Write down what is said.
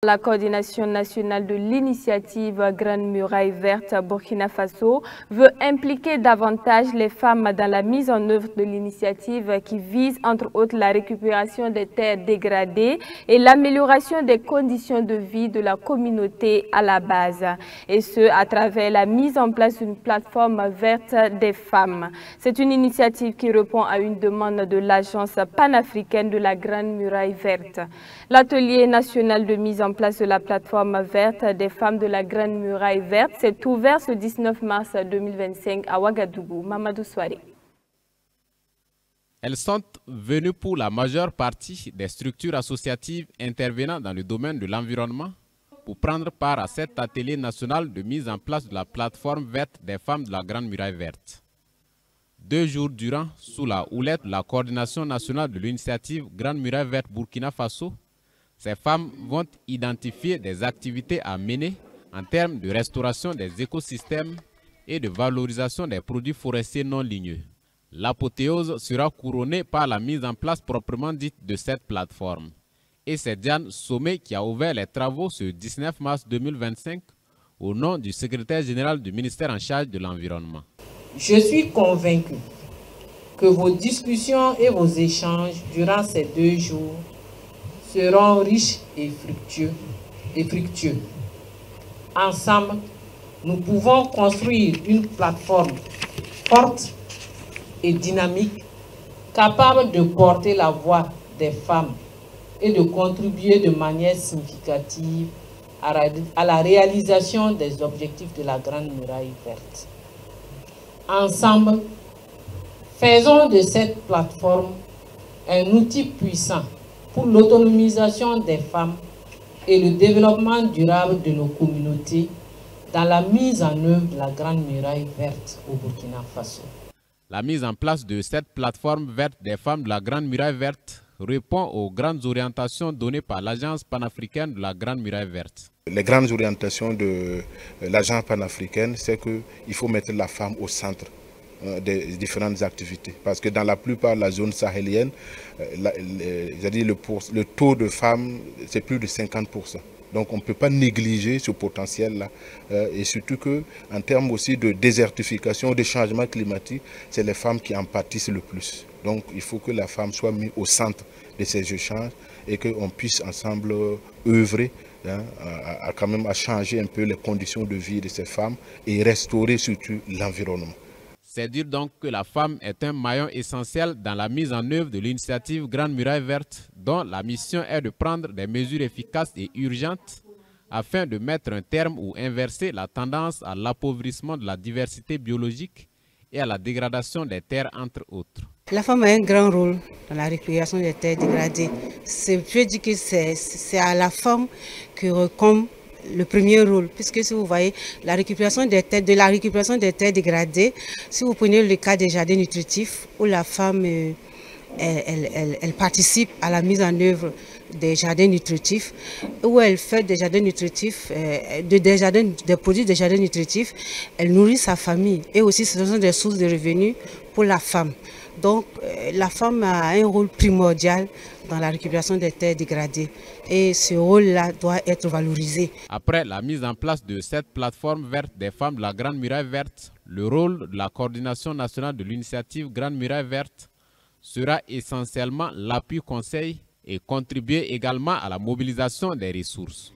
La coordination nationale de l'initiative Grande Muraille Verte Burkina Faso veut impliquer davantage les femmes dans la mise en œuvre de l'initiative qui vise entre autres la récupération des terres dégradées et l'amélioration des conditions de vie de la communauté à la base. Et ce, à travers la mise en place d'une plateforme verte des femmes. C'est une initiative qui répond à une demande de l'Agence panafricaine de la Grande Muraille Verte. L'atelier national de mise en place de la plateforme verte des femmes de la Grande Muraille Verte s'est ouvert ce 19 mars 2025 à Ouagadougou. Mamadou Souare. Elles sont venues pour la majeure partie des structures associatives intervenant dans le domaine de l'environnement pour prendre part à cet atelier national de mise en place de la plateforme verte des femmes de la Grande Muraille Verte. 2 jours durant, sous la houlette de la coordination nationale de l'initiative Grande Muraille Verte Burkina Faso, ces femmes vont identifier des activités à mener en termes de restauration des écosystèmes et de valorisation des produits forestiers non ligneux. L'apothéose sera couronnée par la mise en place proprement dite de cette plateforme. Et c'est Diane Sommet qui a ouvert les travaux ce 19 mars 2025 au nom du secrétaire général du ministère en charge de l'environnement. Je suis convaincu que vos discussions et vos échanges durant ces 2 jours seront riches et fructueux. Ensemble, nous pouvons construire une plateforme forte et dynamique, capable de porter la voix des femmes et de contribuer de manière significative à la réalisation des objectifs de la Grande Muraille Verte. Ensemble, faisons de cette plateforme un outil puissant pour l'autonomisation des femmes et le développement durable de nos communautés dans la mise en œuvre de la Grande Muraille Verte au Burkina Faso. La mise en place de cette plateforme verte des femmes de la Grande Muraille Verte répond aux grandes orientations données par l'Agence panafricaine de la Grande Muraille Verte. Les grandes orientations de l'Agence panafricaine, c'est qu'il faut mettre la femme au centre des différentes activités. Parce que dans la plupart de la zone sahélienne, le taux de femmes, c'est plus de 50%. Donc on ne peut pas négliger ce potentiel-là. Et surtout qu'en termes aussi de désertification, de changement climatique, c'est les femmes qui en pâtissent le plus. Donc il faut que la femme soit mise au centre de ces échanges et qu'on puisse ensemble œuvrer à changer un peu les conditions de vie de ces femmes et restaurer surtout l'environnement. C'est dire donc que la femme est un maillon essentiel dans la mise en œuvre de l'initiative Grande Muraille Verte, dont la mission est de prendre des mesures efficaces et urgentes afin de mettre un terme ou inverser la tendance à l'appauvrissement de la diversité biologique et à la dégradation des terres, entre autres. La femme a un grand rôle dans la récupération des terres dégradées. Je dis que c'est à la femme que recombe le premier rôle, puisque si vous voyez la récupération des terres dégradées, si vous prenez le cas des jardins nutritifs où la femme elle participe à la mise en œuvre des jardins nutritifs, où elle fait des jardins nutritifs, des produits des jardins nutritifs, elle nourrit sa famille et aussi ce sont des sources de revenus pour la femme. Donc la femme a un rôle primordial dans la récupération des terres dégradées et ce rôle-là doit être valorisé. Après la mise en place de cette plateforme verte des femmes de la Grande Muraille Verte, le rôle de la coordination nationale de l'initiative Grande Muraille Verte sera essentiellement l'appui conseil et contribuer également à la mobilisation des ressources.